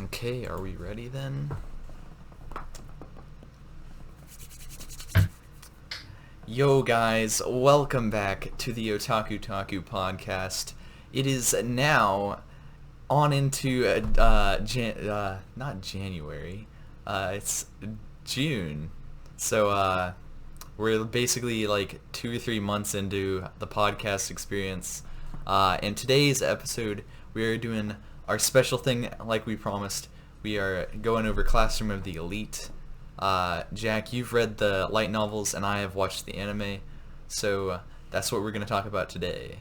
Okay, are we ready then? Yo guys, welcome back to the OtakuTaku podcast. It is now on into not January, it's June. So we're basically like 2 or 3 months into the podcast experience. In today's episode, we are doing our special thing like we promised. We are going over Classroom of the Elite. Jack, you've read the light novels and I have watched the anime, so that's what we're going to talk about today.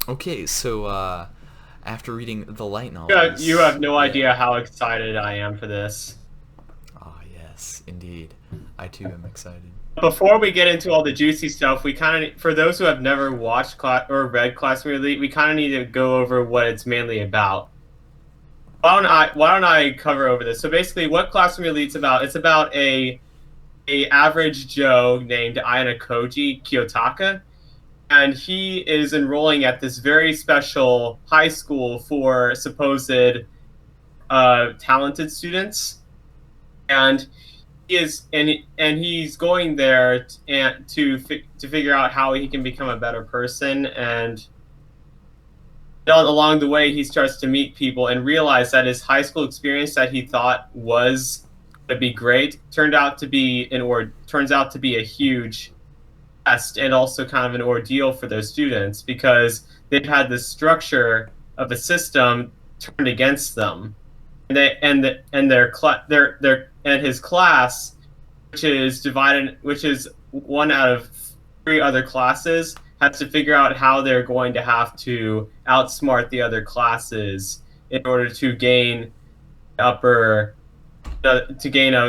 Okay, so after reading the light novels... You have no idea how excited I am for this. Ah, yes, indeed. I too am excited. Before we get into all the juicy stuff, we kind of, for those who have never watched or read Classroom Elite, we kind of need to go over what it's mainly about. Why don't I cover over this? So basically, what Classroom Elite's about? It's about a average Joe named Ayana Kiyotaka, and he is enrolling at this very special high school for supposed talented students, and he's going there to figure out how he can become a better person. And along the way, he starts to meet people and realize that his high school experience that he thought was going to be great turns out to be a huge test and also kind of an ordeal for those students, because they've had this structure of a system turned against them, and his class, which is one out of 3 other classes, has to figure out how they're going to have to outsmart the other classes in order to gain a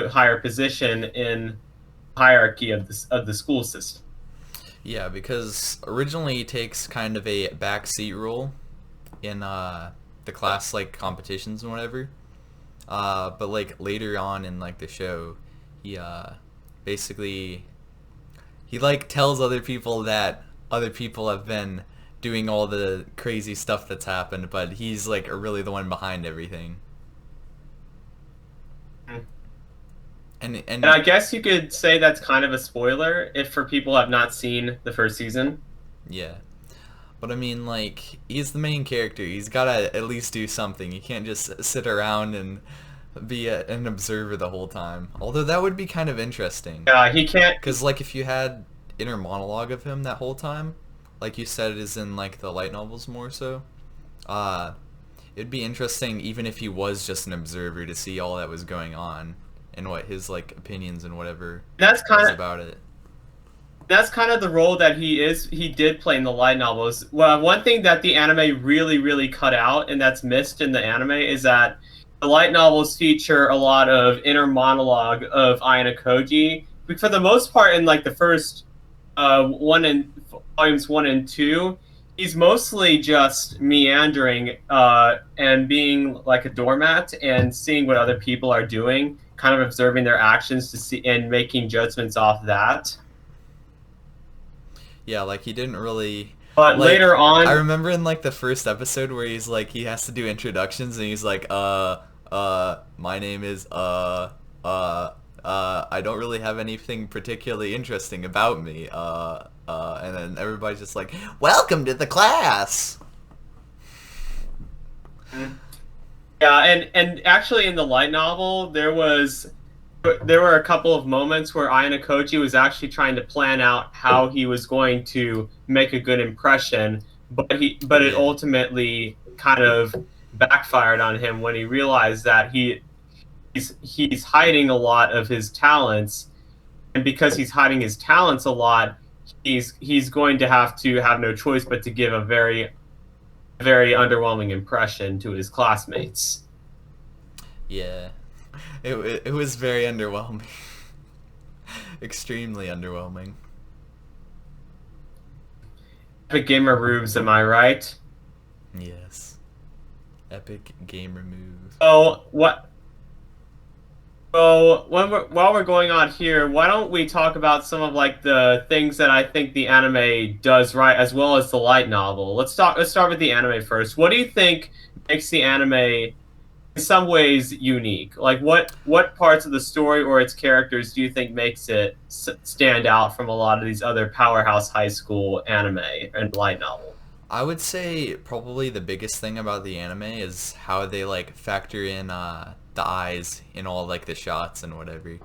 higher position in the hierarchy of the school system. Yeah, because originally he takes kind of a backseat role in the class like competitions and whatever. But like later on in like the show, he basically like tells other people that other people have been doing all the crazy stuff that's happened, but he's like really the one behind everything. And I guess you could say that's kind of a spoiler if for people who have not seen the first season. Yeah. But I mean, like, he's the main character. He's gotta at least do something. He can't just sit around and be an observer the whole time. Although that would be kind of interesting. Yeah, he can't. Because, like, if you had inner monologue of him that whole time, like you said, it is in, like, the light novels more so, it'd be interesting even if he was just an observer to see all that was going on and what his, like, opinions and whatever That's kind of about it. That's kind of the role that he did play in the light novels. Well, one thing that the anime really cut out and that's missed in the anime is that the light novels feature a lot of inner monologue of Ayana Koji. For the most part, in like the first volumes 1 and 2, he's mostly just meandering and being like a doormat and seeing what other people are doing, kind of observing their actions to see and making judgments off that. Yeah, like he didn't really. But like, later on, I remember in like the first episode where he's like he has to do introductions and he's like, my name is I don't really have anything particularly interesting about me, and then everybody's just like, welcome to the class. yeah, and actually in the light novel there were a couple of moments where Ayana Koji was actually trying to plan out how he was going to make a good impression, but it ultimately kind of backfired on him when he realized that he's hiding a lot of his talents, and because he's hiding his talents a lot, he's going to have no choice but to give a very underwhelming impression to his classmates. Yeah. It was very underwhelming. Extremely underwhelming. Epic gamer moves, am I right? Yes. Epic gamer move. Oh, what? So while we're going on here, why don't we talk about some of like the things that I think the anime does right, as well as the light novel. Let's start with the anime first. What do you think makes the anime in some ways unique? Like what parts of the story or its characters do you think makes it stand out from a lot of these other powerhouse high school anime and light novel? I would say probably the biggest thing about the anime is how they like factor in the eyes in all like the shots and whatever.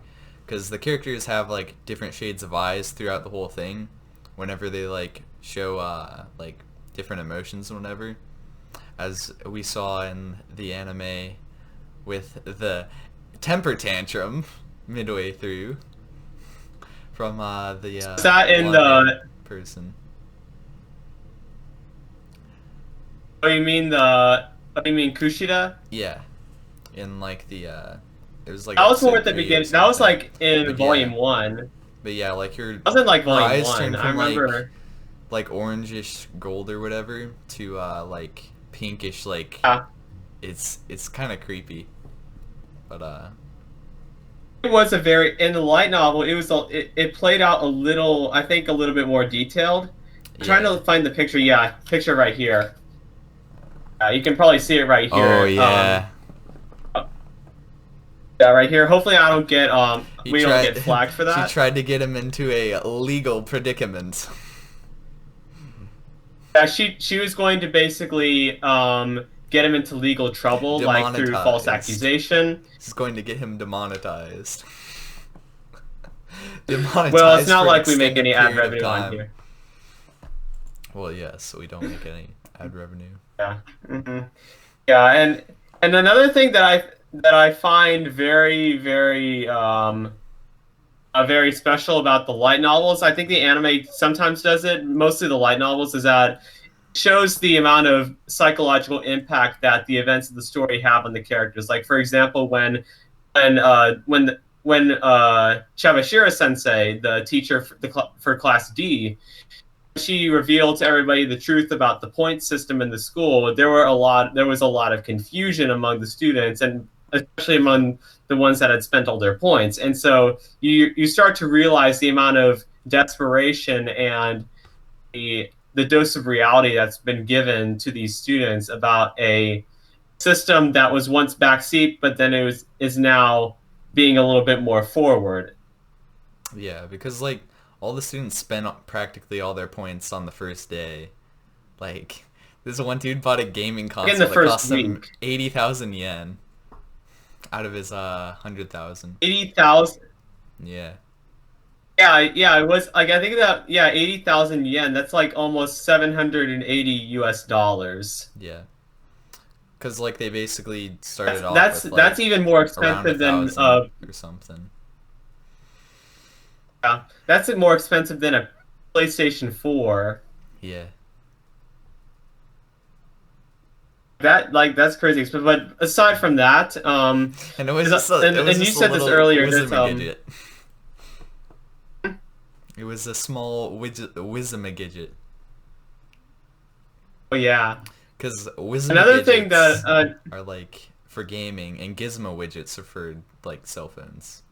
Because the characters have like different shades of eyes throughout the whole thing whenever they like show like different emotions and whatever. As we saw in the anime with the temper tantrum midway through from the Is that in blonde the? person. Oh, you mean the? Oh, you mean Kushida? Yeah, in like the it was like That was more episode at the 3 or beginning. That was something. like in But yeah, volume one. but yeah, like That was in like her volume eyes one. turn I from remember. like orangish gold or whatever to like pinkish, like Yeah. it's kind of creepy. But It was a very in the light novel. It played out a little. I think a little bit more detailed. I'm trying yeah. to find the picture. Yeah, picture right here. You can probably see it right Oh here. yeah. Yeah, right here. Hopefully, I don't get He we don't tried. get flagged for She that. tried to get him into a legal predicament. Yeah, she was going to basically get him into legal trouble, like through false Demonetized. accusation. This is going to get him demonetized. Well, it's Demonetized not for an like we make extended any ad period of revenue on time. here. Well, yes, we don't make any ad revenue. Yeah. Yeah, and another thing that I find very special about the light novels. I think the anime sometimes does it. Mostly the light novels is that it shows the amount of psychological impact that the events of the story have on the characters. Like for example, when Chavashira Sensei, the teacher for Class D, she revealed to everybody the truth about the point system in the school, there was a lot of confusion among the students, and especially among the ones that had spent all their points. And so you start to realize the amount of desperation and the dose of reality that's been given to these students about a system that was once backseat, but then is now being a little bit more forward. Yeah, because like all the students spent practically all their points on the first day. Like this one dude bought a gaming In the console that first cost him week, 80,000 yen out of his 100,000. 80,000. Yeah. Yeah, it was like I think that 80,000 yen. That's like almost 780 US dollars. Yeah. Cuz like they basically started That's off that's with that's like even more around a expensive than thousand or something. that's more expensive than a PlayStation 4. Yeah. That's crazy expensive. But aside from that, And it was just a, it was and you just a said this little earlier. There's Wizamagadget. It was a small Wizamagadget. oh yeah. Because Another thing Wizamagadgets that are like for gaming, and Gizmo widgets are for like cell phones,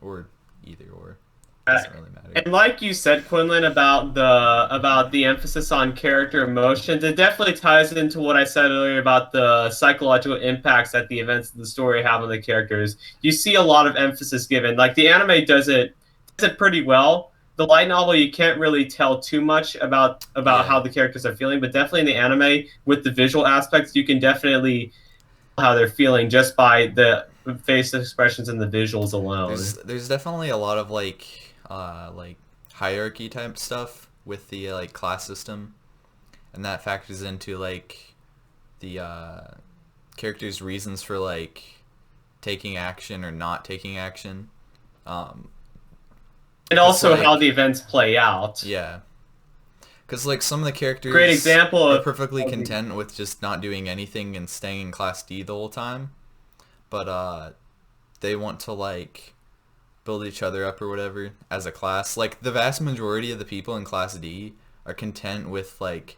or either or. Doesn't really matter. and like you said, Quinlan, about the emphasis on character emotions, it definitely ties into what I said earlier about the psychological impacts that the events of the story have on the characters. You see a lot of emphasis given. Like the anime does it pretty well. The light novel, you can't really tell too much about Yeah. how the characters are feeling, but definitely in the anime with the visual aspects, you can definitely tell how they're feeling just by the face expressions and the visuals alone. There's definitely a lot of like hierarchy type stuff with the like class system, and that factors into like the characters' reasons for like taking action or not taking action. Um, And It's also how like the events play out. yeah, because like some of the Great characters example are of perfectly content with just not doing anything and staying in class D the whole time, but they want to like build each other up or whatever as a class. Like the vast majority of the people in class D are content with like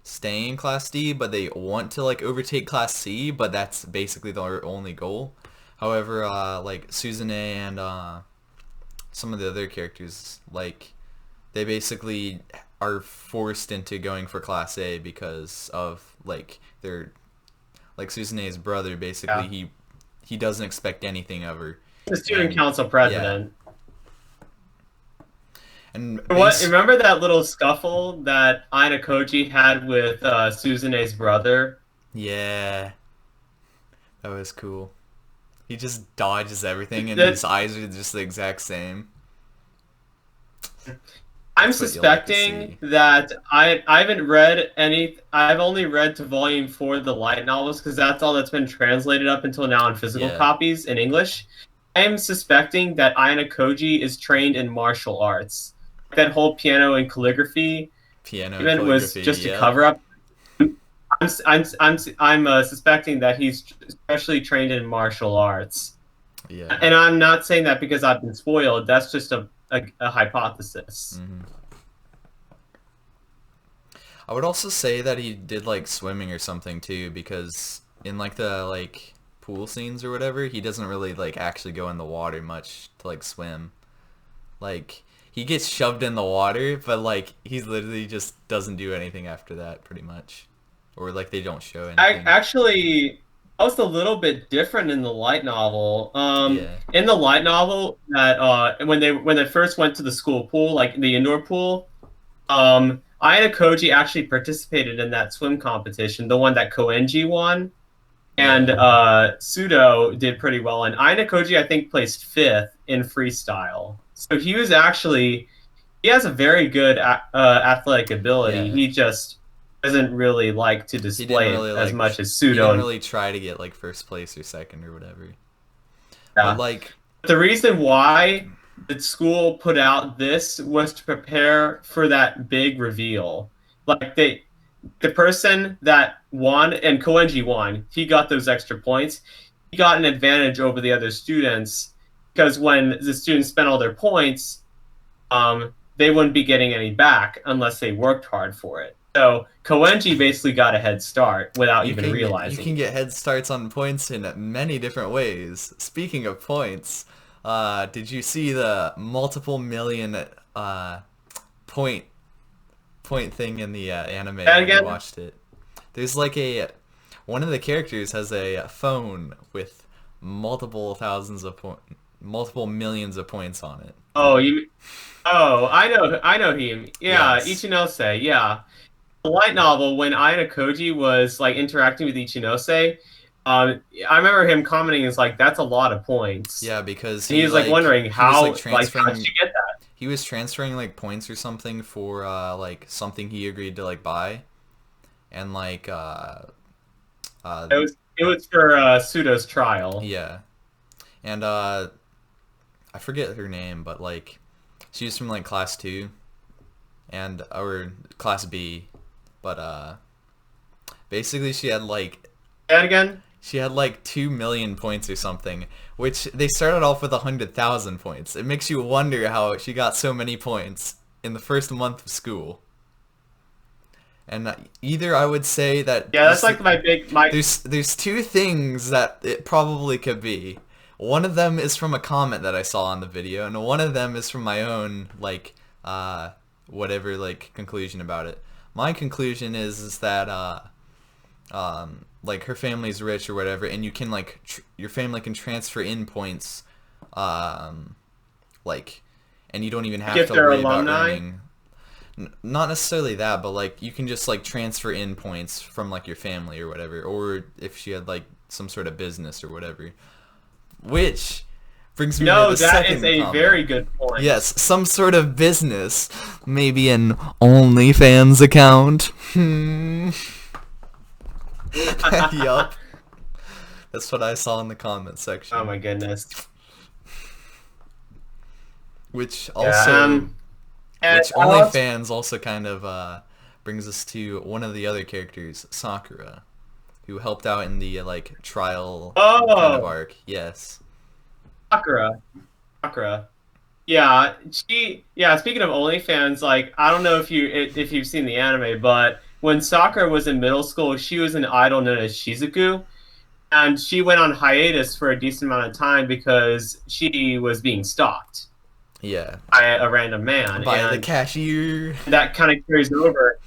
staying in class D, but they want to like overtake class C, but that's basically their only goal. However, like Suzune and some of the other characters, like they basically are forced into going for class A because of like their like Suzune's brother, basically Yeah. he doesn't expect anything of her. The student And council yeah, president. and What? Remember that little scuffle that Aina Koji had with Suzune's brother? yeah, that was cool. He just dodges everything, and his That eyes are just the exact same. I'm That's what you like to suspecting see. that I haven't read any. I've only read to volume 4 of the light novels because that's all that's been translated up until now in physical Yeah, copies in English. I am suspecting that Aina Koji is trained in martial arts. That whole piano and calligraphy piano and event was calligraphy. just a Yep. cover up. I'm suspecting that he's especially trained in martial arts, Yeah. and I'm not saying that because I've been spoiled. That's just a hypothesis. hmm I would also say that he did like swimming or something too, because in like the like pool scenes or whatever, he doesn't really like actually go in the water much to like swim. Like he gets shoved in the water, but like he literally just doesn't do anything after that, pretty much, or like they don't show I anything. actually that was a little bit different in the light novel. Yeah, In the light novel, that when they first went to the school pool, like the indoor pool, Aya Koji actually participated in that swim competition, the one that Koenji won, and yeah, Sudo did pretty well. And Aya Koji, I think, placed fifth in freestyle. So he has a very good athletic ability. yeah. He just doesn't really like to He didn't display it really as like. much as He didn't Sudo. really try to get like first place or second or whatever. But Yeah. like, The reason why the school put out this was to prepare for that big reveal. Like the person that won and Koenji won, he got those extra points. He got an advantage over the other students because when the students spent all their points, they wouldn't be getting any back unless they worked hard for it. So Koenji basically got a head start without even you realizing can it. get head starts on points in many different ways. Speaking of points, did you see the multiple million point thing in the anime And when you again, watched it? There's like a one of the characters has a phone with multiple millions of points on it. oh you oh I know him. Yeah, Yes. Ichinose. Yeah, the light novel when Aina Koji was like interacting with Ichinose. I remember him commenting, "Is like that's a lot of points," Yeah, because and he was like wondering how did you get that? he was transferring like points or something for like something he agreed to like buy, and like uh It was for Pseudo's trial. yeah, and I forget her name, but like she was from like class 2 and or class B, but basically And again, she had like 2 million points or something, which they started off with 100,000 points. It makes you wonder how she got so many points in the first month of school. And either I would say that yeah, that's like my there's two things that it probably could be. One of them is from a comment that I saw on the video, and one of them is from my own like whatever like conclusion about it. My conclusion is that like her family's rich or whatever, and you can like your family can transfer in points, um, like, and you don't even have if to they're worry about alumni. earning. Not necessarily that, but like you can just like transfer in points from like your family or whatever, or if she had like some sort of business or whatever. Which brings me to No, the that is second a comment. very good point. Yes, some sort of business, maybe an OnlyFans account. Yup. That's what I saw in the comment section. Oh my goodness. Which Yeah. also, And which OnlyFans also kind of brings us to one of the other characters, Sakura, who helped out in the like trial kind of oh, arc. Yes. Sakura. Sakura. Yeah, yeah, speaking of OnlyFans, like I don't know if you've seen the anime, but when Sakura was in middle school, she was an idol known as Shizuku, and she went on hiatus for a decent amount of time because she was being stalked Yeah. by a random man, By the and cashier. that kind of carries over.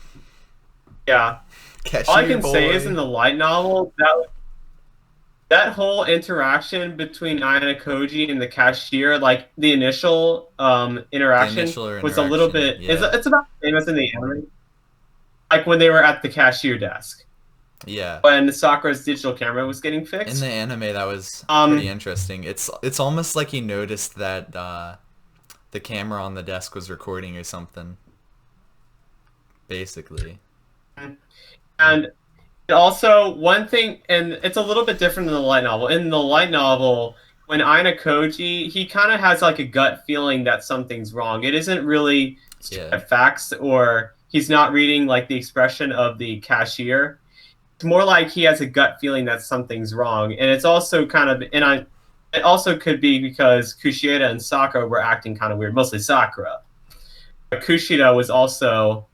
Yeah. All I Cashier can say is in boy. the light novel that whole interaction between Ayana Koji and the cashier, like the initial The interaction, initial was a little interaction, bit. yeah, It's about the same as in the anime, like when they were at the cashier desk yeah. when Sakura's digital camera was getting In the fixed. anime, that was pretty Um, interesting. It's almost like he noticed that the camera on the desk was recording or something. Basically, and also one thing, and it's a little bit different in the light novel. In the light novel, when Aina Koji, he kind of has like a gut feeling that something's wrong. It isn't really straight yeah, up facts, or he's not reading like the expression of the cashier. It's more like he has a gut feeling that something's wrong, and it's also kind of, and I, it also could be because Kushida and Sakura were acting kind of weird, mostly Sakura. But Kushida was also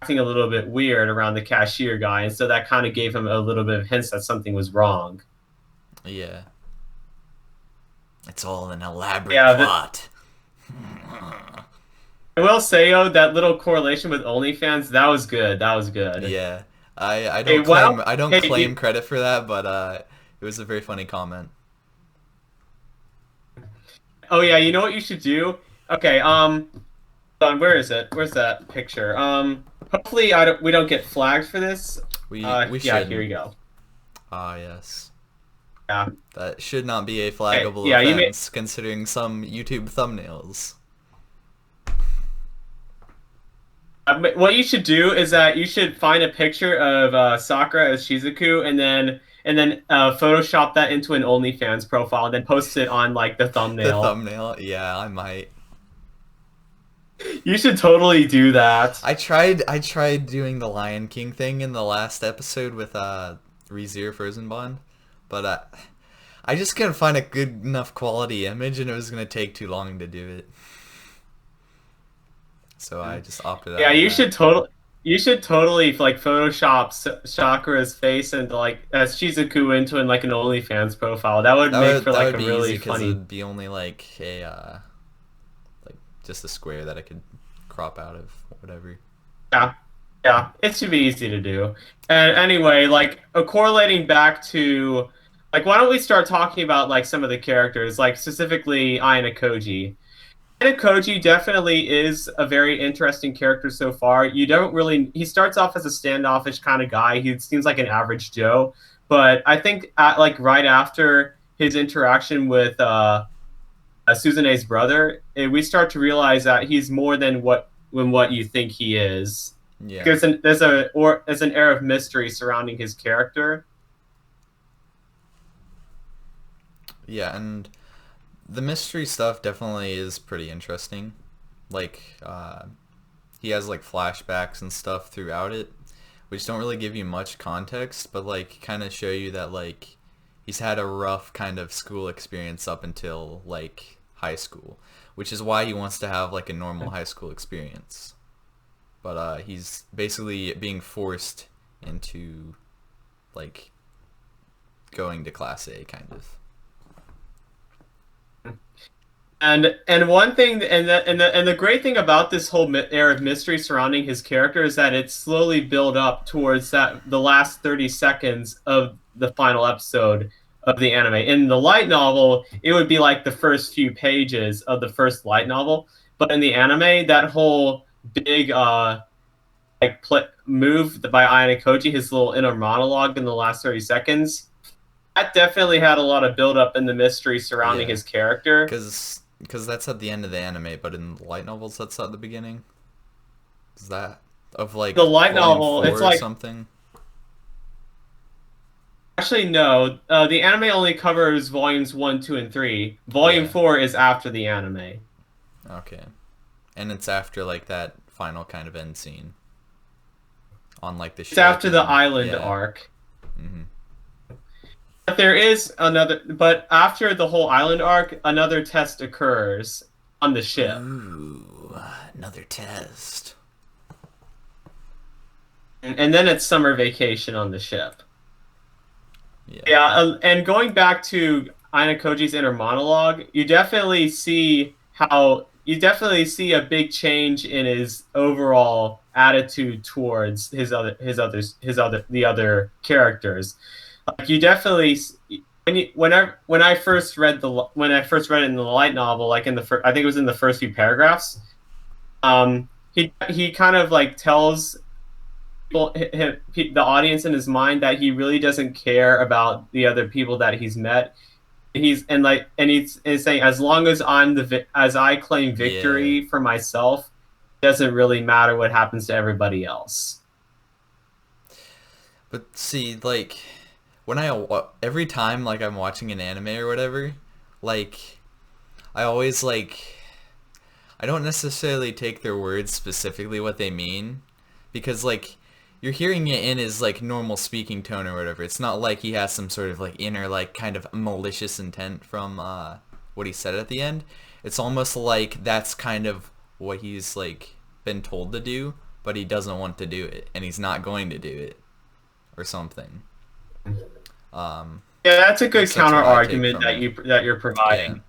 acting a little bit weird around the cashier guy, and so that kind of gave him a little bit of hints that something was wrong. yeah. It's all an elaborate Yeah, plot. I will say, oh, that little correlation with OnlyFans, that was good. That was good. Yeah, I Hey, don't well, claim I don't hey, claim credit for that, but it was a very funny comment. oh yeah, you know what you should do? Okay, where is it? Where's that picture? Hopefully we don't get flagged for this. We Yeah, here shouldn't. you go. Ah, yes. Yeah. That should not be a Okay, flaggable yeah, you may. offense, considering some YouTube thumbnails. What you should do is that you should find a picture of Sakura as Shizuku, and then Photoshop that into an OnlyFans profile, and then post it on like the The thumbnail. thumbnail, yeah, I might. You should totally do that. I tried doing the Lion King thing in the last episode with ReZero Frozen Bond, but I just couldn't find a good enough quality image, and it was gonna take too long to do it. So I just opted Yeah, out of that. you should totally like Photoshop Sakura's face and like as Shizuku into in like an OnlyFans profile. That would make for That like would a be really easy because funny. it'd be only like a like just a square that I could crop out of whatever. Yeah, yeah, it should be easy to do. And anyway, like correlating back to like, why don't we start talking about like some of the characters, like specifically Ayana Koji. Koji definitely is a very interesting character so far. You don't really. He starts off as a standoffish kind of guy. He seems like an average Joe, but I think like right after his interaction with Suzune's brother, we start to realize that he's more than what you think he is. Yeah. There's an air of mystery surrounding his character. Yeah, and the mystery stuff definitely is pretty interesting. Like, he has like flashbacks and stuff throughout it, which don't really give you much context, but like kind of show you that like he's had a rough kind of school experience up until like high school, which is why he wants to have like a normal high school experience. But he's basically being forced into like going to class A kind of. And one thing, and the great thing about this whole air of mystery surrounding his character is that it's slowly built up towards that the last 30 seconds of the final episode of the anime. In the light novel, it would be like the first few pages of the first light novel, but in the anime, that whole big move by Ayane Koji, his little inner monologue in the last 30 seconds, that definitely had a lot of build up in the mystery surrounding Yeah, his character. because that's at the end of the anime, but in light novels that's at the beginning. Is that of like The light volume novel, it's four or like something? actually no. The anime only covers volumes one, two, and three. Volume Yeah. four is after the anime. Okay. And it's after like that final kind of end scene on like the It's ship after the and island yeah. arc. Mhm. But there is another. But after the whole island arc, another test occurs on the ship, Ooh, another test. and then it's summer vacation on the ship. Yeah. Yeah, and going back to Aina Koji's inner monologue, you definitely see a big change in his overall attitude towards the other characters. Like you definitely when I first read it in the light novel, like in the I think it was in the first few paragraphs. He kind of like tells people, the audience in his mind, that he really doesn't care about the other people that he's met. He's saying, as long as as I claim Yeah. victory for myself, it doesn't really matter what happens to everybody else. But see, like, every time like I'm watching an anime or whatever, like I always like I don't necessarily take their words specifically what they mean, because like you're hearing it in his like normal speaking tone or whatever. It's not like he has some sort of like inner like kind of malicious intent from what he said at the end. It's almost like that's kind of what he's like been told to do, but he doesn't want to do it and he's not going to do it or something. Um, Yeah, that's a at good least that's counter what I take argument from it. that you're Yeah. providing.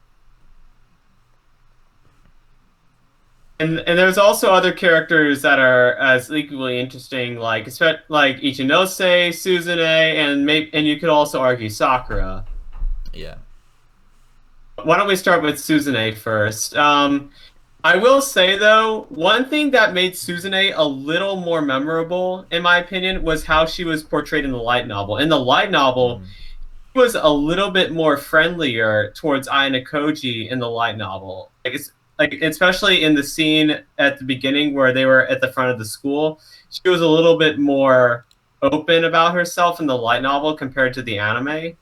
And there's also other characters that are as equally interesting, like Ichinose, Suzune, and you could also argue Sakura. Yeah. Why don't we start with Suzune first? I will say though, one thing that made Suzune a little more memorable, in my opinion, was how she was portrayed in the light novel. In the light novel, Hmm. she was a little bit more friendlier towards Ayano Koji in the light novel. Like especially in the scene at the beginning where they were at the front of the school, she was a little bit more open about herself in the light novel compared to the anime.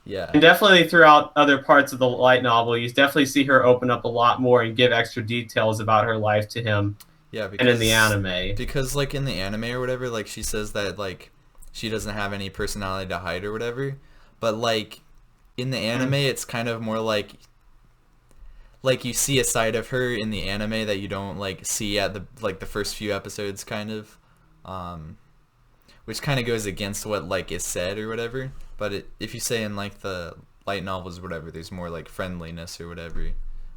Yeah. And definitely throughout other parts of the light novel, you definitely see her open up a lot more and give extra details about her life to him. Yeah, And in the anime, because like in the anime or whatever, like she says that like she doesn't have any personality to hide or whatever. But like in the anime it's kind of more like you see a side of her in the anime that you don't like see at the first few episodes kind of. Um which kind of goes against what like is said or whatever. But if you say in like the light novels or whatever, there's more like friendliness or whatever,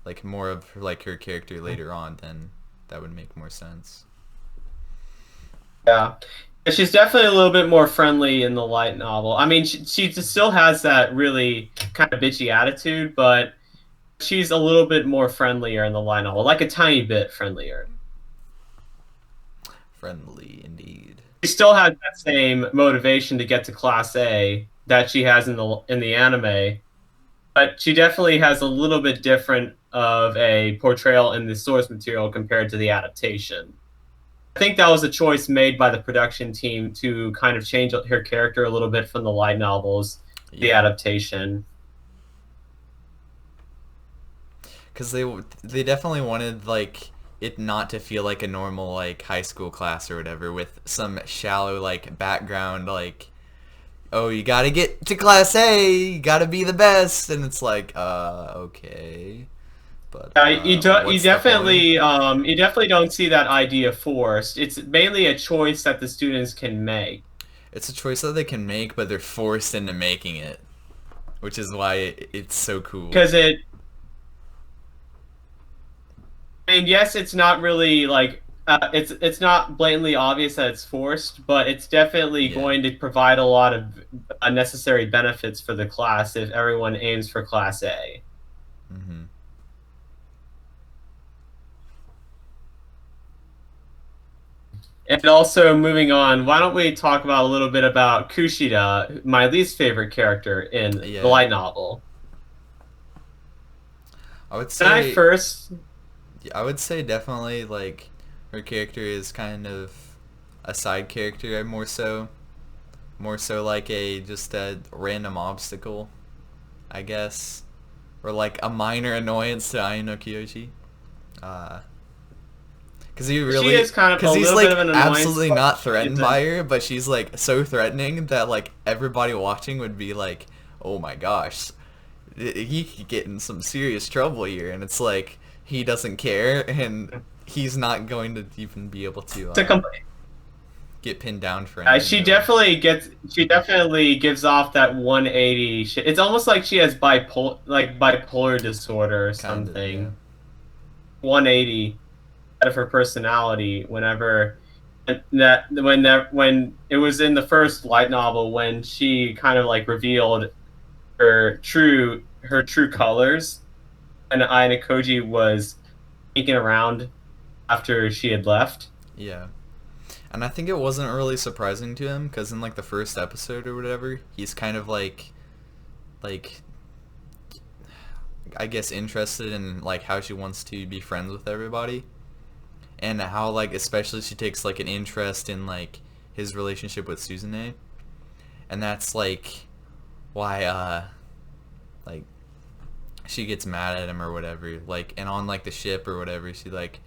like more of like her character later on, then that would make more sense. yeah. She's definitely a little bit more friendly in the light novel. I mean, she still has that really kind of bitchy attitude, but she's a little bit more friendlier in the light novel, like a tiny bit friendlier. Friendly indeed. She still has that same motivation to get to Class A that she has in the anime, but she definitely has a little bit different of a portrayal in the source material compared to the adaptation. I think that was a choice made by the production team to kind of change her character a little bit from the light novels, the Yeah, adaptation. because they definitely wanted like it not to feel like a normal like high school class or whatever with some shallow like background like, oh, you gotta get to class A, you gotta be the best, and it's like okay, but what's the point? You definitely don't see that idea forced. It's mainly a choice that the students can make. It's a choice that they can make, but they're forced into making it, which is why it's so cool. Because I mean, yes, it's not really like it's not blatantly obvious that it's forced, but it's definitely Yeah. going to provide a lot of unnecessary benefits for the class if everyone aims for Class A. Hmm. And also, moving on, why don't we talk about a little bit about Kushida, my least favorite character in the Yeah. light novel? I would And say first, I would say definitely like her character is kind of a side character, more so like a just a random obstacle, I guess, or like a minor annoyance to Ayano Kiyoshi. Uh, she is kind of a cause he's little bit of like an annoyance, absolutely but not she threatened isn't. by her, but she's like so threatening that like everybody watching would be like, oh my gosh, he could get in some serious trouble here, and it's like he doesn't care, and he's not going to even be able to To com- get pinned down for anything, she really. definitely gets. She definitely gives off that 180. It's almost like she has bipolar disorder or Kind of, yeah. something. 180 out of her personality whenever when it was in the first light novel when she kind of like revealed her true colors, and Ayane Koji was sneaking around after she had left. Yeah. And I think it wasn't really surprising to him because in like the first episode or whatever, he's kind of like I guess interested in like how she wants to be friends with everybody, and how like especially she takes like an interest in like his relationship with Suzune, and that's like why like she gets mad at him or whatever, like, and on like the ship or whatever she like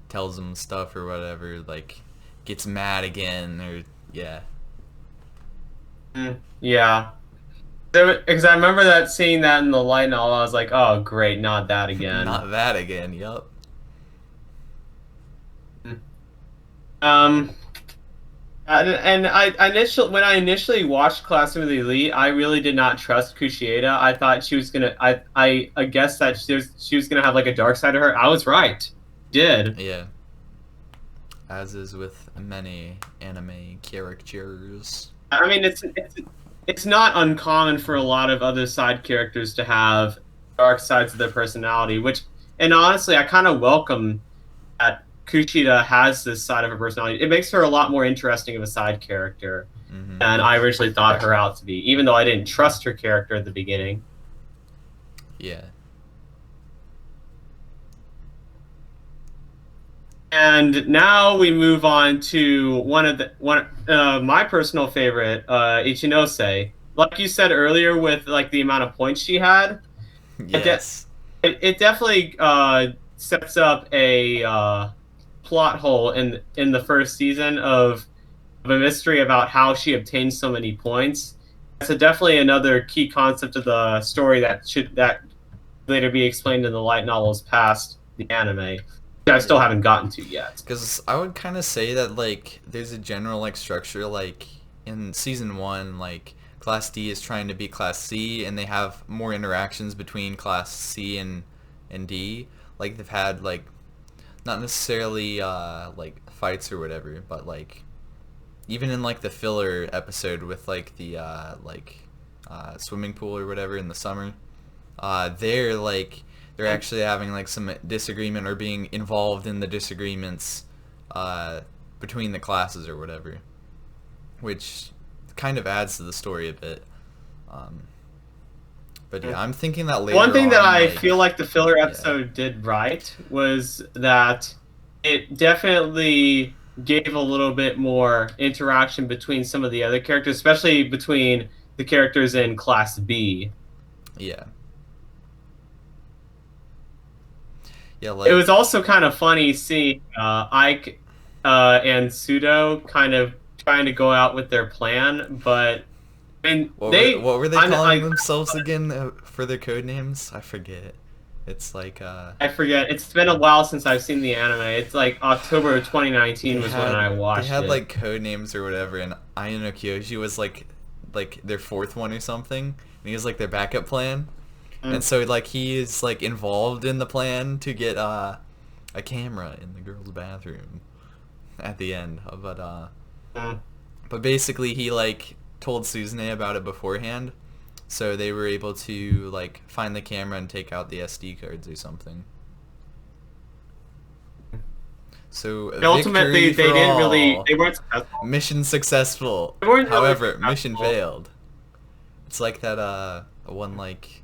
tells him stuff or whatever, like gets mad again or yeah. Yeah. Because I remember that seeing that in the light novel, I was like, "Oh, great, not that again." Not that again. Yup. Um, and when I initially watched Classroom of the Elite, I really did not trust Kushieda. I thought she was gonna. I guessed that she was gonna have like a dark side to her. I was right. Did. Yeah. As is with many anime characters. I mean, it's not uncommon for a lot of other side characters to have dark sides of their personality, and honestly, I kind of welcome that Kushida has this side of her personality. It makes her a lot more interesting of a side character than I originally thought her out to be, even though I didn't trust her character at the beginning. Yeah. And now we move on to my personal favorite, Ichinose. Like you said earlier, with like the amount of points she had, Yes. it definitely sets up a plot hole in the first season of a mystery about how she obtained so many points. It's definitely another key concept of the story that later be explained in the light novels past the anime. I still haven't gotten to yet. Because I would kind of say that like there's a general like structure, like in season 1, like Class D is trying to beat Class C, and they have more interactions between Class C and D. Like they've had like not necessarily like fights or whatever, but like even in like the filler episode with like the swimming pool or whatever in the summer, they're actually having like some disagreement or being involved in the disagreements between the classes or whatever, which kind of adds to the story a bit. But yeah, I'm thinking that later One thing that on, I like, feel like the filler episode did right was that it definitely gave a little bit more interaction between some of the other characters, especially between the characters in Class B. Yeah. Yeah, like, It was also kind of funny seeing Ike and Pseudo kind of trying to go out with their plan, but I mean, what were they calling themselves again for their code names? I forget. It's like I forget. It's been a while since I've seen the anime. It's like October of 2019 was when I watched it. They had like code names or whatever, and Ayano Kyoji was like their fourth one or something, and he was like their backup plan. And so like he is like involved in the plan to get a camera in the girls' bathroom at the end. But basically he like told Suzune about it beforehand, so they were able to like find the camera and take out the SD cards or something. So ultimately they weren't successful. Mission successful. However, mission failed. It's like that one like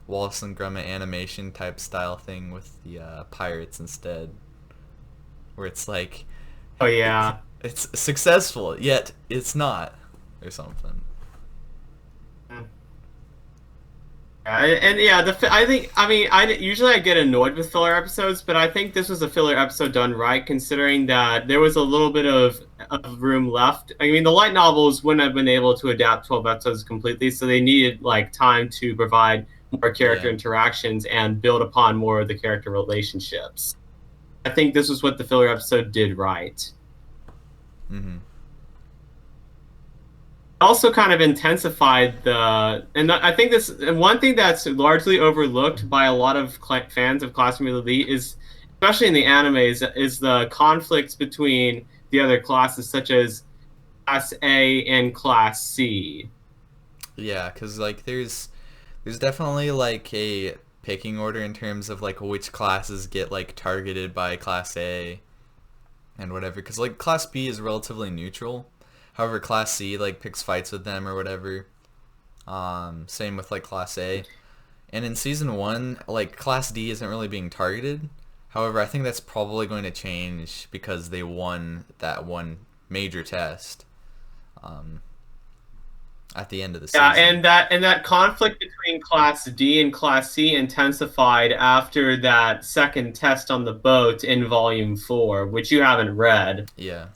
Wallace and Gromit animation type style thing with the pirates instead, where it's like, oh yeah, it's successful yet it's not, or something. And yeah, I usually I get annoyed with filler episodes, but I think this was a filler episode done right, considering that there was a little bit of room left. I mean, the light novels wouldn't have been able to adapt 12 episodes completely, so they needed like time to provide more character interactions and build upon more of the character relationships. I think this was what the filler episode did right. Also kind of intensified and I think one thing that's largely overlooked by a lot of fans of Classroom of the Elite is, especially in the animes, is the conflicts between the other classes, such as Class A and Class C. Yeah, because like there's definitely like a picking order in terms of like which classes get like targeted by Class A and whatever. Because like Class B is relatively neutral. However, Class C like picks fights with them or whatever. Same with like Class A. And in season one, like Class D isn't really being targeted. However, I think that's probably going to change because they won that one major test um, at the end of the Yeah, season. and that conflict between Class D and Class C intensified after that second test on the boat in Volume 4, which you haven't read. Yeah,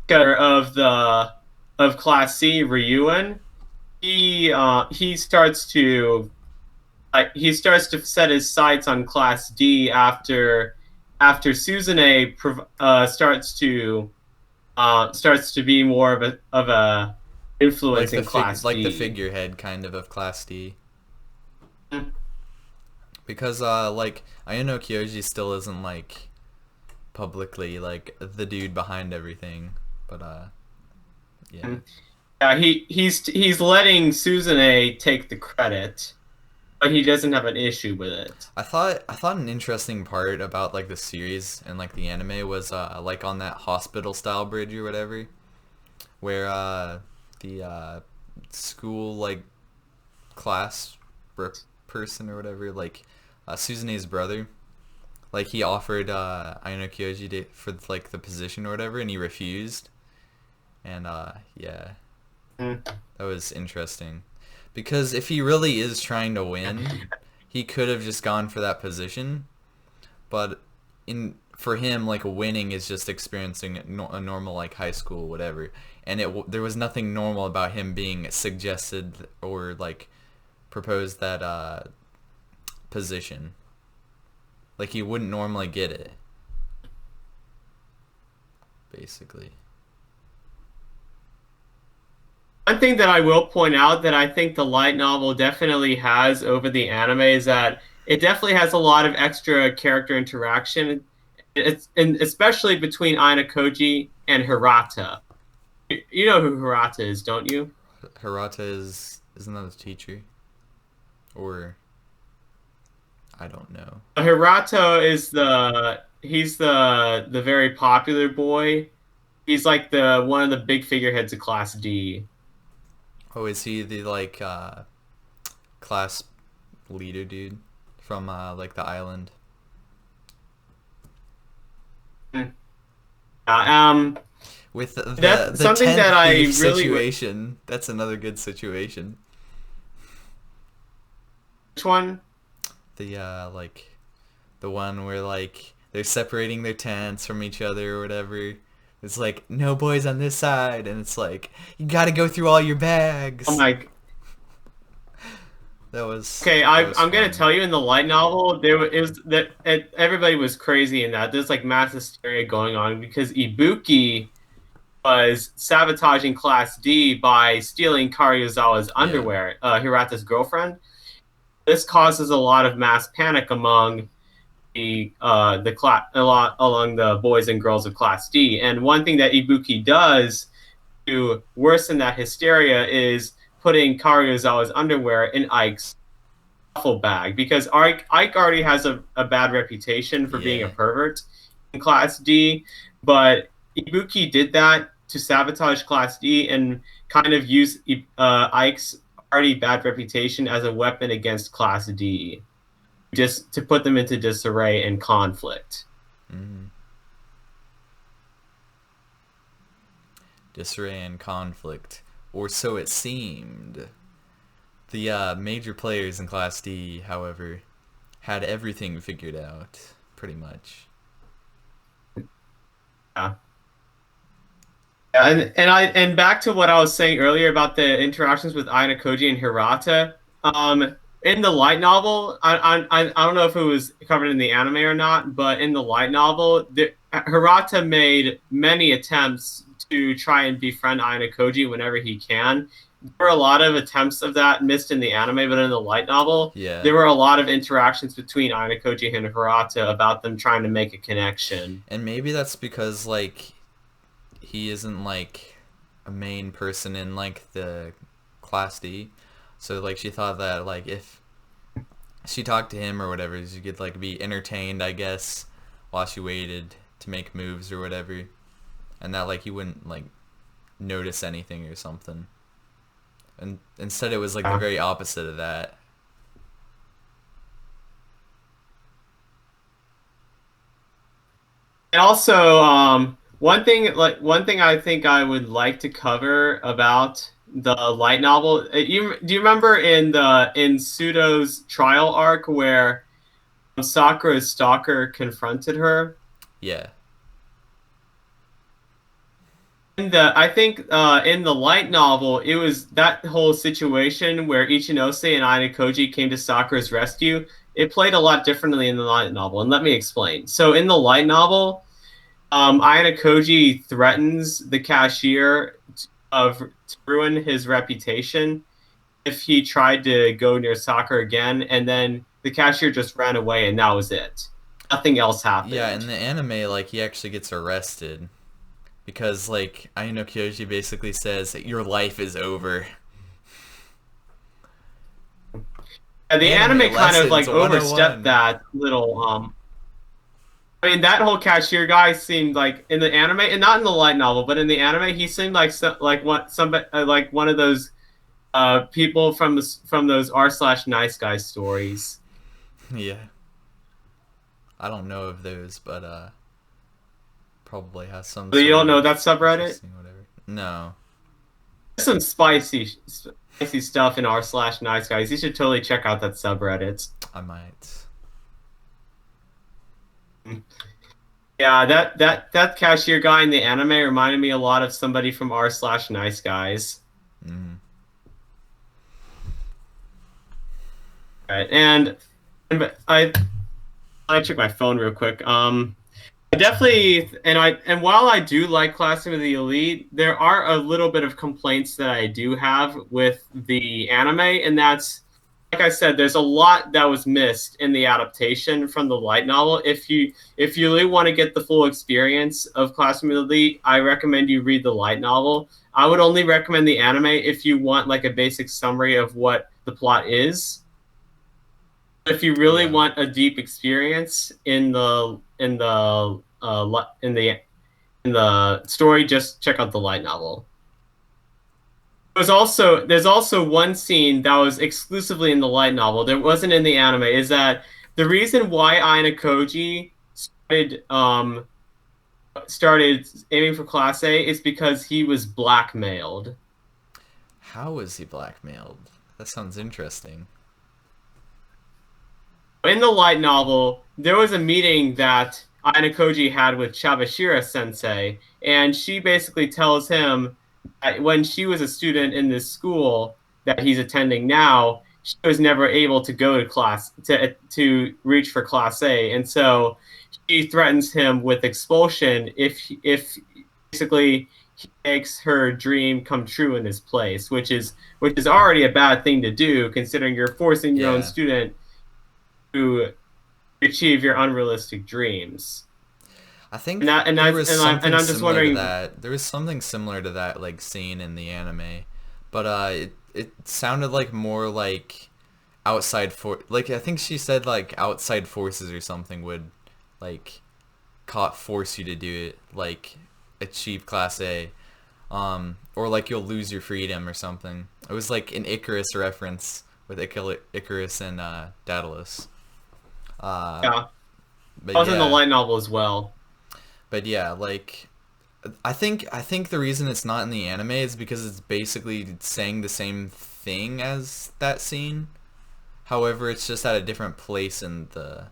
Of the of Class C, Ryuen, he starts to he starts to set his sights on Class D after Suzune starts to be more of a influence in Class like the D. figurehead kind of Class D. Because like Ayano Kyoji still isn't like publicly like the dude behind everything, but yeah. Yeah, he's letting Suzune take the credit, but he doesn't have an issue with it. I thought an interesting part about like the series and like the anime was like on that hospital style bridge or whatever, where the school like class person or whatever, like Suzune's brother, like he offered Ayano Kyoji for like the position or whatever, and he refused. And yeah, Mm. that was interesting. Because if he really is trying to win, he could have just gone for that position. But in for him, like winning is just experiencing a normal like high school whatever. And there was nothing normal about him being suggested or like proposed that position. Like he wouldn't normally get it. Basically. One thing that I will point out that I think the light novel definitely has over the anime is that it definitely has a lot of extra character interaction. It's and especially between Aina Koji and Hirata. You know who Hirata is, don't you? Hirata isn't that his teacher? Or I don't know. Hirata is the very popular boy. He's like the one of the big figureheads of Class D. Oh, is he the like class leader dude from like the island? Um, With that's the something tent that I thief really. situation. That's another good situation. Which one? The like the one where like they're separating their tents from each other or whatever. It's like no boys on this side, and it's like you got to go through all your Oh bags. my. Okay, That was I'm gonna fun. tell you in the light novel it was that everybody was crazy in that. There's like mass hysteria going on because Ibuki was sabotaging Class D by stealing Karyozawa's Yeah. underwear, Hirata's girlfriend. This causes a lot of mass panic among the class a lot along the boys and girls of Class D. And one thing that Ibuki does to worsen that hysteria is putting Karyozawa's underwear in Ike's duffel bag because Ike already has a bad reputation for being a Yeah. pervert in Class D, but Ibuki did that to sabotage Class D and kind of use Ike's already bad reputation as a weapon against Class D, just to put them into disarray and conflict. Hmm. Disarray and conflict, or so it seemed. The major players in Class D, however, had everything figured out, pretty much. Yeah. And back to what I was saying earlier about the interactions with Aina Koji and Hirata. In the light novel, I don't know if it was covered in the anime or not, but in the light novel, Hirata made many attempts to try and befriend Aina Koji whenever he can. There were a lot of attempts of that missed in the anime, but in the light novel, Yeah. there were a lot of interactions between Aina Koji and Hirata about them trying to make a connection. And maybe that's because, like, he isn't, like, a main person in, like, the Class D. So like she thought that like if she talked to him or whatever, she could like be entertained, I guess, while she waited to make moves or whatever, and that like he wouldn't like notice anything or something. And instead, it was like the Yeah. very opposite of that. And also, one thing I think I would like to cover about the light novel. Do you remember in Pseudo's trial arc where Sakura's stalker confronted her? Yeah, I think in the light novel, it was that whole situation where Ichinose and Ainakoji came to Sakura's rescue. It played a lot differently in the light novel, and let me explain. So in the light novel, Ainakoji threatens the cashier to ruin his reputation if he tried to go near Sakura again, and then the cashier just ran away, and that was it. Nothing else yeah. happened. In the anime, like he actually gets arrested because like Aino Kyoji basically says your life is over. And the Anime anime kind of lessons like overstepped 101. that little I mean, that whole cashier guy seemed like in the anime, and not in the light novel, but in the anime, he seemed like like what somebody like one of those people from from those r/nice guy stories. Yeah, I don't know of those, but probably has some So you sort don't know of that subreddit? interesting whatever. No, There's some spicy stuff in r/nice guys. You should totally check out that subreddit. I might. Yeah, that cashier guy in the anime reminded me a lot of somebody from r/nice guys. Mm. Right, and I check my phone real quick. I definitely, and while I do like Classroom of the Elite, there are a little bit of complaints that I do have with the anime, and that's like I said, there's a lot that was missed in the adaptation from the light novel. If you really want to get the full experience of Classroom of the Elite, I recommend you read the light novel. I would only recommend the anime if you want like a basic summary of what the plot is. If you really Yeah. want a deep experience in the story, just check out the light novel. There's also one scene that was exclusively in the light novel. There wasn't in the anime. Is that the reason why Aina Koji started aiming for Class A is because he was blackmailed. How was he blackmailed? That sounds interesting. In the light novel, there was a meeting that Aina Koji had with Chabashira Sensei, and she basically tells him that when she was a student in this school that he's attending now, she was never able to go to class to reach for Class A, and so she threatens him with expulsion if basically he makes her dream come true in his place, which is already a bad thing to do considering you're forcing your own Yeah. student to achieve your unrealistic dreams. I And think that and there that's was something I'm just similar to wondering. that. There was something similar to that like scene in the anime, but it sounded like more like outside for like I think she said like outside forces or something would like caught force you to do it like achieve class A, or like you'll lose your freedom or something. It was like an Icarus reference with Icarus and Daedalus. Uh, Yeah, I but was in the yeah, light novel as well. but yeah, like I think the reason it's not in the anime is because it's basically saying the same thing as that scene. However, it's just at a different place in the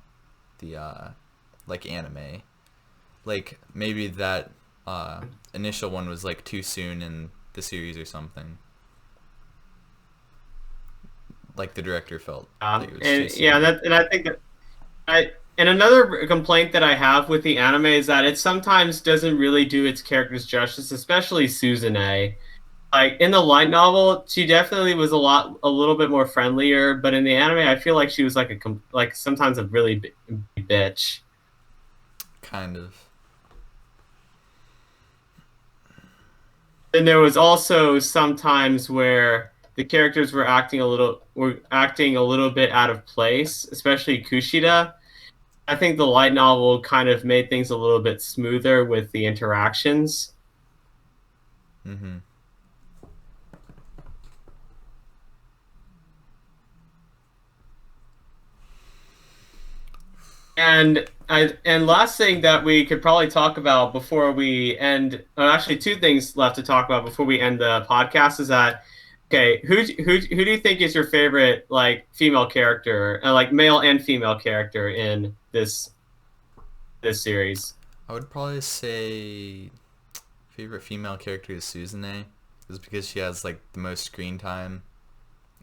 like anime. Like maybe that initial one was like too soon in the series or something. Like the director felt like it was too And yeah, soon. that and I think that and another complaint that I have with the anime is that it sometimes doesn't really do its characters justice, especially Suzune. Like in the light novel, she definitely was a little bit more friendlier, but in the anime, I feel like she was like like sometimes a really bitch. Kind of. And there was also some times where the characters were acting a little bit out of place, especially Kushida. I think the light novel kind of made things a little bit smoother with the interactions. Mm-hmm. And last thing that we could probably talk about before we end, actually two things left to talk about before we end the podcast is that, okay, who do you think is your favorite like female character, like male and female character in this series? I would probably say favorite female character is Suzune, just because she has like the most screen time,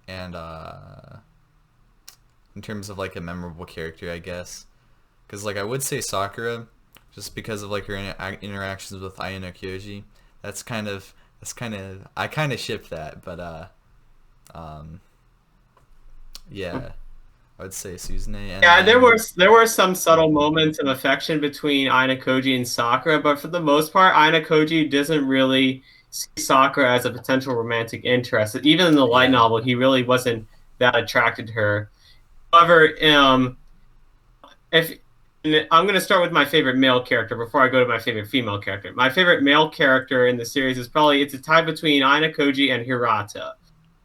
and in terms of like a memorable character, I guess. Because like I would say Sakura, just because of like her interactions with Ayano Kyoji. I kind of ship that, but um, yeah, I would say Suzune, and Yeah, there then were there were some subtle moments of affection between Aina Koji and Sakura, but for the most part, Aina Koji doesn't really see Sakura as a potential romantic interest. Even in the light yeah, novel, he really wasn't that attracted to her. However, if I'm going to start with my favorite male character before I go to my favorite female character. My favorite male character in the series is probably it's a tie between Aina Koji and Hirata.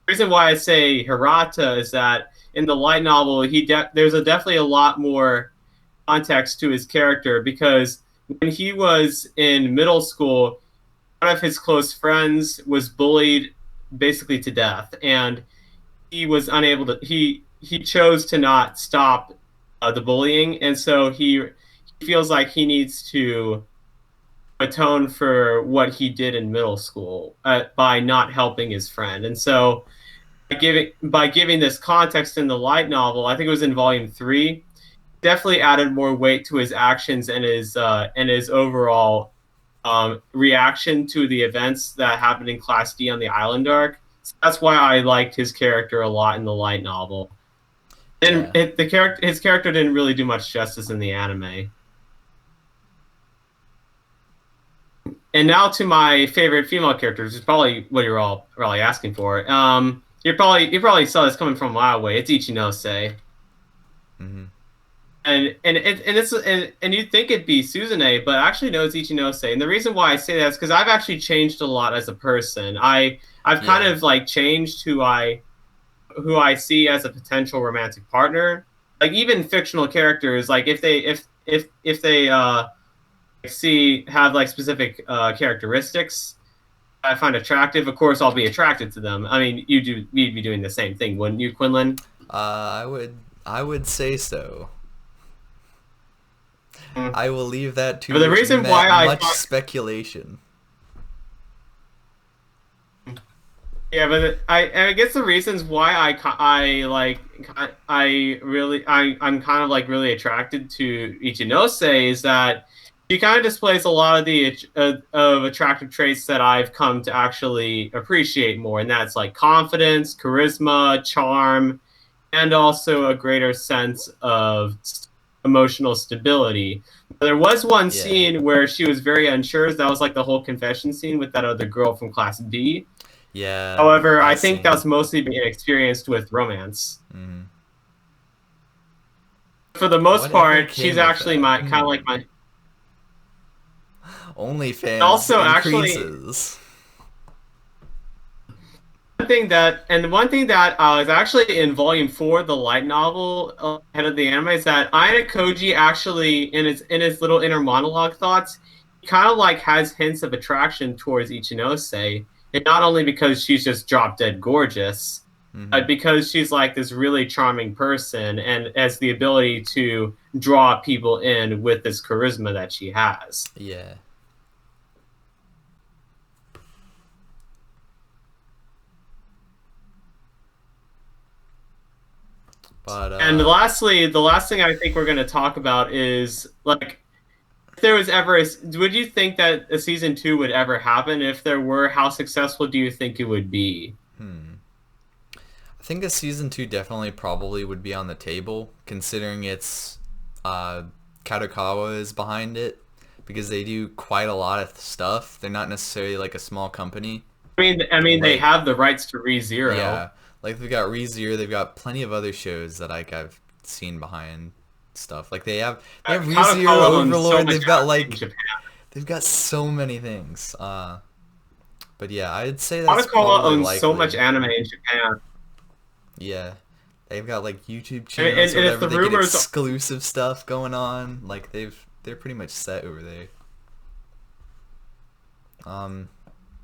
The reason why I say Hirata is that in the light novel, there's definitely a lot more context to his character because when he was in middle school, one of his close friends was bullied basically to death, and he was unable to. He chose to not stop the bullying, and so he feels like he needs to atone for what he did in middle school by not helping his friend, and so by giving this context in the light novel, I think it was in volume 3, definitely added more weight to his actions and his overall reaction to the events that happened in Class D on the Island arc. So that's why I liked his character a lot in the light novel. And yeah. his character didn't really do much justice in the anime. And now to my favorite female character, which is probably what you're all probably asking for. You probably saw this coming from a mile away. It's Ichinose. Mm-hmm. And you'd think it'd be Suzune, but actually no, it's Ichinose. And the reason why I say that is because I've actually changed a lot as a person. I've kind Yeah. of like changed who I see as a potential romantic partner. Like even fictional characters, like if they see have like specific characteristics I find attractive, of course I'll be attracted to them. I mean, you'd be doing the same thing, wouldn't you, Quinlan? I would say so. Mm. I will leave that But the to reason why much speculation. I guess the reasons why I'm kind of like really attracted to Ichinose is that she kind of displays a lot of the of attractive traits that I've come to actually appreciate more, and that's like confidence, charisma, charm, and also a greater sense of emotional stability. There was one Yeah. scene where she was very unsure. That was like the whole confession scene with that other girl from Class B. Yeah, However, I that think that's scene. mostly being experienced with romance. Mm. For the most Whatever part, she's came of actually that? my kind of like my. OnlyFans Also, actually, increases. one thing that was actually in Volume 4, the light novel head of the anime, is that Aina Koji actually in his little inner monologue thoughts, he kind of like has hints of attraction towards Ichinose, and not only because she's just drop dead gorgeous, Hmm. because she's like this really charming person and has the ability to draw people in with this charisma that she has. Yeah. But And lastly, the last thing I think we're going to talk about is like if there was ever would you think that a season 2 would ever happen? If there were, how successful do you think it would be? I think a season 2 definitely probably would be on the table, considering it's uh, Kadokawa is behind it, because they do quite a lot of stuff. They're not necessarily like a small company. I mean, they Like, have the rights to ReZero. yeah, like they've got ReZero, they've got plenty of other shows that like I've seen behind stuff. Like they have ReZero, Kadokawa owns so Overlord. much They've got anime in like Japan. they've got so many things. But yeah, I'd say that's Kadokawa probably owns so much likely. anime in Japan. Yeah. They've got like YouTube And channels or and if whatever. the They get rumors exclusive stuff going on. Like they're pretty much set over there. Um,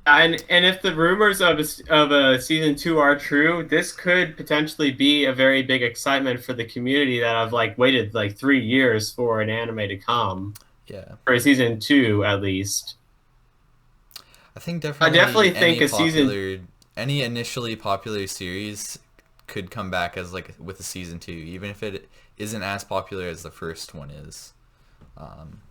and if the rumors of a season 2 are true, this could potentially be a very big excitement for the community that have like waited like 3 years for an anime to come, yeah. for a season 2 at least. I think I definitely definitely think a season. any initially popular series could come back as like with a season 2, even if it isn't as popular as the first one is. Um,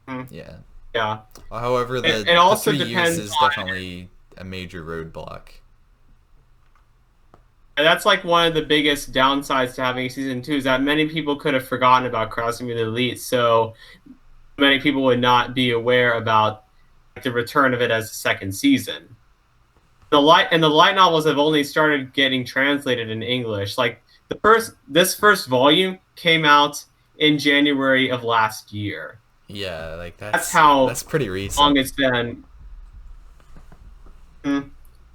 Hmm, yeah. yeah, However, it the also 3 years depends is on. definitely a major roadblock. And that's like one of the biggest downsides to having a season 2 is that many people could have forgotten about Crossing the Elite, so many people would not be aware about the return of it as a second season. The light novels have only started getting translated in English. Like this first volume came out in January of last year. Yeah, like That's that's how pretty long recent. it's been. Hmm.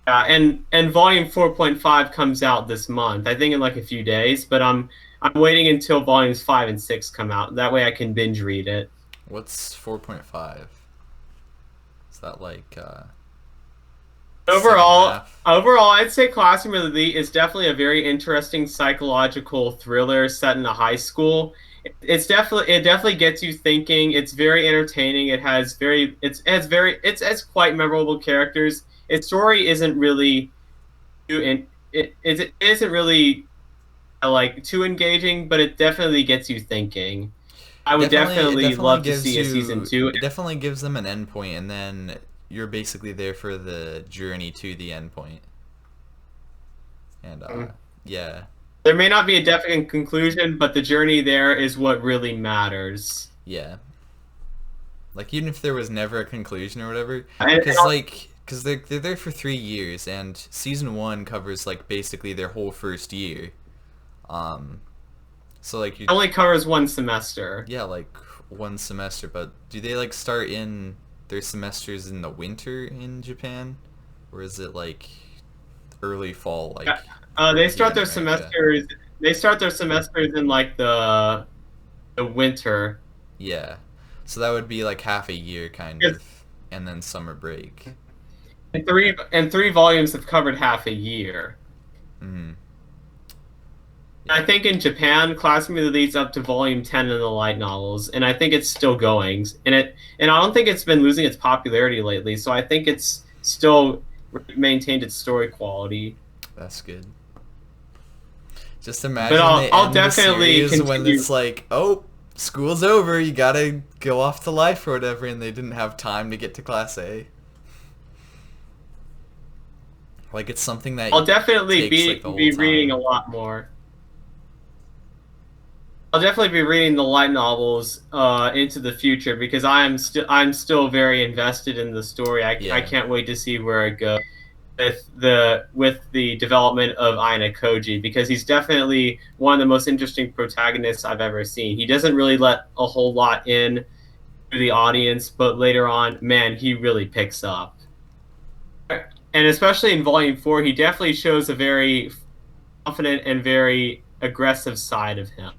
And volume 4.5 comes out this month. I think in like a few days, but I'm waiting until volumes 5 and 6 come out. That way I can binge read it. What's 4.5? Is that like second Overall, half? overall, I'd say Classroom of the Elite is definitely a very interesting psychological thriller set in a high school. It definitely gets you thinking. It's very entertaining. It has quite memorable characters. Its story isn't really it isn't really like too engaging, but it definitely gets you thinking. I would It definitely definitely love to gives see a season you two. it definitely gives them an endpoint, and then you're basically there for the journey to the endpoint. And yeah. There may not be a definite conclusion, but the journey there is what really matters. Yeah. Like even if there was never a conclusion or whatever, And cuz they're there for 3 years, and season 1 covers like basically their whole first year. Um so like you it only covers one semester. yeah, like one semester, but do they like start in their semesters in the winter in Japan, or is it like early fall like They here start in their America? semesters. They start their semesters in like the winter. Yeah. So that would be like half a year kind Because of, and then summer break. and three volumes have covered half a year. Mhm. I Yeah. think in Japan, Classroom leads up to volume 10 in the light novels, and I think it's still going. And I don't think it's been losing its popularity lately. So I think it's still maintained its story quality. That's good. Just But imagine they I'll end the definitely series when continue. it's like, oh, school's over, you gotta go off to life or whatever, and they didn't have time to get to class A. Like it's something that I'll definitely takes be like the whole be reading a time. lot more. I'll definitely be reading the light novels into the future because I'm still very invested in the story. I Yeah, can't wait to see where it goes with the development of Aina Koji because he's definitely one of the most interesting protagonists I've ever seen. He doesn't really let a whole lot in to the audience, but later on, man, he really picks up. And especially in Volume 4, he definitely shows a very confident and very aggressive side of him.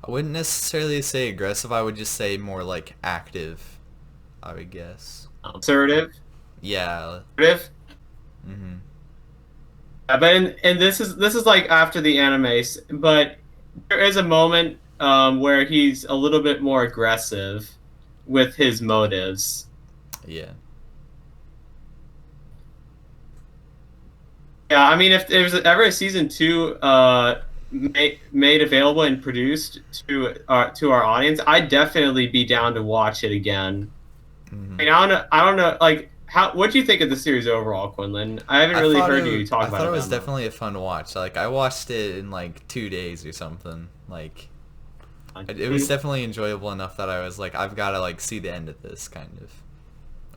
I wouldn't necessarily say aggressive. I would just say more like active, I would guess. Assertive. Yeah. Assertive. Mhm. But and this is like after the animes, but there is a moment where he's a little bit more aggressive with his motives. Yeah. Yeah, I mean, if there's ever a season 2 made available and produced to our audience, I'd definitely be down to watch it again. I Mhm. mean, I don't know, like how what do you think of the series overall, Quinlan? I haven't really heard you talk I about thought it it was that much. definitely a fun watch. Like I watched it in like 2 days or something. It was Mhm. definitely enjoyable enough that I was like, I've got to like see the end of this kind of.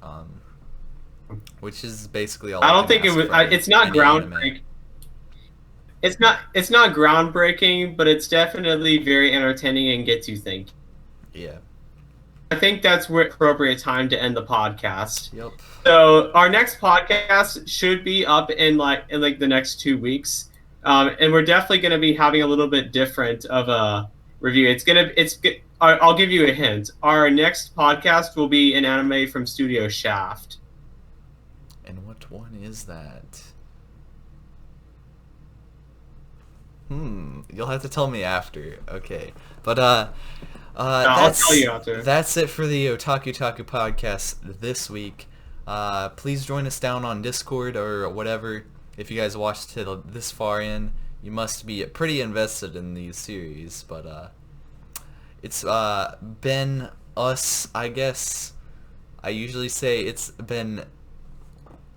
Um, which is basically all I I don't can think it ask was. from It's not any anime. groundbreaking. It's not groundbreaking, but it's definitely very entertaining and gets you thinking. Yeah. I think that's where appropriate time to end the podcast. Yep. So our next podcast should be up in the next 2 weeks, and we're definitely going to be having a little bit different of a review. I'll give you a hint. Our next podcast will be an anime from Studio Shaft. And what one is that? You'll have to tell me after. Okay. But I'll tell you after. That's it for the OtakuTaku podcast this week. Please join us down on Discord or whatever. If you guys watched till this far in, you must be pretty invested in these series. But it's been us, I guess. I usually say it's been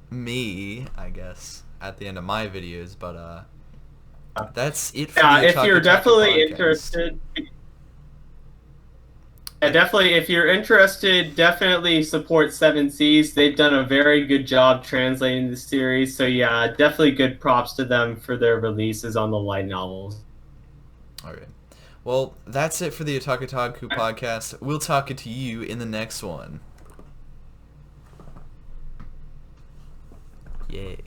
me, I guess, at the end of my videos. But that's it for the If you're OtakuTaku definitely podcast. interested. Yeah, definitely. If you're interested, definitely support Seven Seas. They've done a very good job translating the series. So yeah, definitely good props to them for their releases on the light novels. Alright. Well, that's it for the OtakuTaku podcast. We'll talk to you in the next one. Yay.